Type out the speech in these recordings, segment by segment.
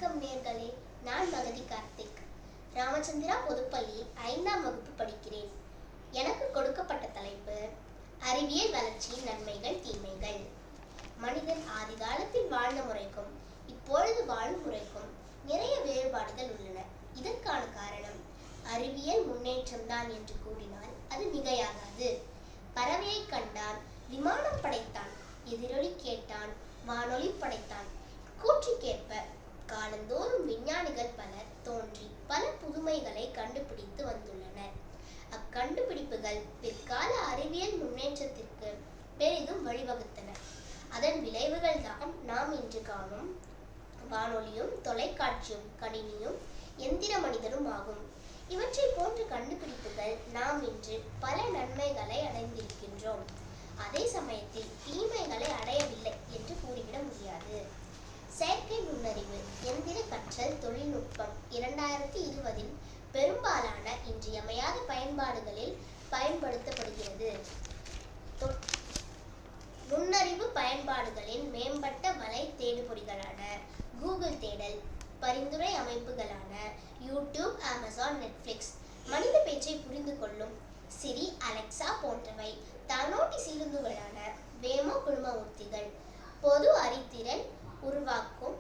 வணக்கம் நேர்களே, நான் மகதி கார்த்திக். ராமச்சந்திரா பொதுப்பள்ளியில் 5ஆம் வகுப்பு படிக்கிறேன். எனக்கு கொடுக்கப்பட்ட தலைப்பு அறிவியல் வளர்ச்சியின் நன்மைகள் தீமைகள். மனிதன் ஆதி காலத்தில் வாழ்ந்த முறைக்கும் இப்பொழுது வாழும் முறைக்கும் நிறைய வேறுபாடுகள் உள்ளன. இதற்கான காரணம் அறிவியல் முன்னேற்றம் தான் என்று கூறினால் அது மிகையாகாது. பறவையை கண்டான், விமானம் படைத்தான், எதிரொலி கேட்டான், வானொலி படைத்தான். கூற்றுக்கேற்ப காலந்தோறும் விஞ்ஞானிகள் பலர் தோன்றி பல புதுமைகளை கண்டுபிடித்து வந்துள்ளனர். அக்கண்டுபிடிப்புகள் பிற்கால அறிவியல் முன்னேற்றத்திற்கு பெரிதும் வழிவகுத்தன. அதன் விளைவுகள் தான் நாம் இன்று காணும் வானொலியும், தொலைக்காட்சியும், கணினியும், எந்திர மனிதரும் ஆகும். இவற்றை போன்ற கண்டுபிடிப்புகள் நாம் இன்று பல நன்மைகளை அடைந்திருக்கின்றோம். அதே சமயத்தில் தீமைகளை அடையவில்லை என்று கூறிவிட முடியாது. செயற்கை நுண்ணறிவு, எந்திர கற்றல் தொழில்நுட்பம் 2020 பெரும்பாலான இன்றியமையாத பயன்பாடுகளில் பயன்படுத்தப்படுகிறது. நுண்ணறிவு பயன்பாடுகளின் மேம்பட்ட வலை தேடுபொறிகளான கூகுள் தேடல், பரிந்துரை அமைப்புகளான யூடியூப், அமேசான், நெட்ஃபிளிக்ஸ், மனித பேச்சை புரிந்து கொள்ளும் சிரி, அலெக்சா போன்றவை, தானோட்டி சீருந்துகளான வேமோ குழும உத்திகள், பொது அறிதிறன் உருவாக்கும்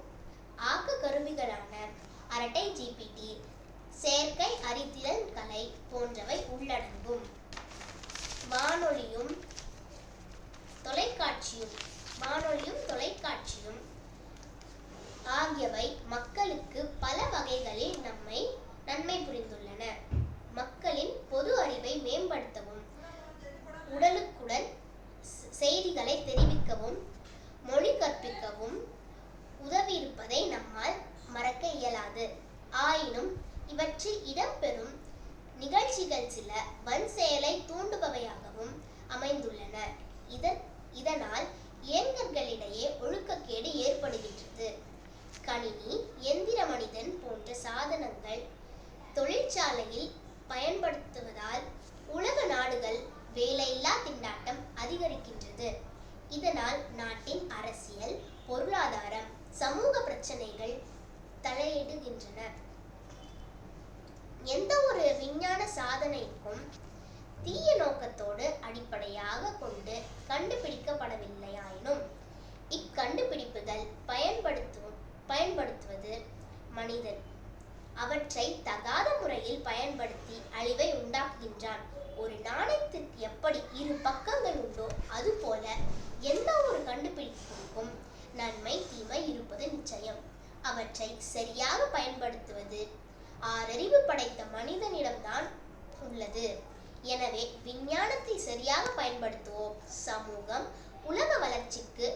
ஆக்க கருவிகளான அரட்டை ஜிபிடி, செயற்கை அறிதிறன் கலை போன்றவை உள்ளடங்கும். வானொலியும் தொலைக்காட்சியும் ஆகியவை மக்களுக்கு பல வகைகளில் நன்மை புரிந்துள்ளன. மக்களின் பொது அறிவை மேம்படுத்தவும், உடனுக்குடன் செய்திகளை தெரிவிக்கவும், மொழி கற்பிக்கவும் உதவியிருப்பதை நம்மால் மறக்க இயலாது. ஆயினும் இவற்றில் இடம்பெறும் நிகழ்ச்சிகள் சில வன் செயலை தூண்டுபவையாகவும் அமைந்துள்ளன. இதனால் இளைஞர்களிடையே ஒழுக்கக்கேடு ஏற்படுகின்றது. கணினி, எந்திர மனிதன் போன்ற சாதனங்கள் தொழிற்சாலையில் பயன்படுத்துவதால் உலக நாடுகள் வேலையில்லா திண்டாட்டம் அதிகரிக்கின்றது. இதனால் நாட்டின் அரசியல், பொருளாதாரம், சமூக பிரச்சனைகள் தலையிடுகின்றன. எந்த ஒரு விஞ்ஞான சாதனைக்கும் தீய நோக்கத்தோடு அடிப்படையாக கொண்டு கண்டுபிடிக்கப்படவில்லையாயினும் இக்கண்டுபிடிப்புகள் பயன்படுத்துவது மனிதன் அவற்றை தகாத முறையில் பயன்படுத்தி அழிவை உண்டாக்குகின்றான். ஒரு நாணயத்திற்கு எப்படி இரு பக்கங்கள் உண்டோ அதுபோல எந்த ஒரு கண்டுபிடிப்புக்கும் நன்மை தீமை இருப்பது நிச்சயம். அவற்றை சரியாக பயன்படுத்துவது ஆறறிவு படைத்த மனிதனிடம்தான் உள்ளது. எனவே விஞ்ஞானத்தை சரியாக பயன்படுத்துவோம். சமூகம், உலக வளர்ச்சிக்கு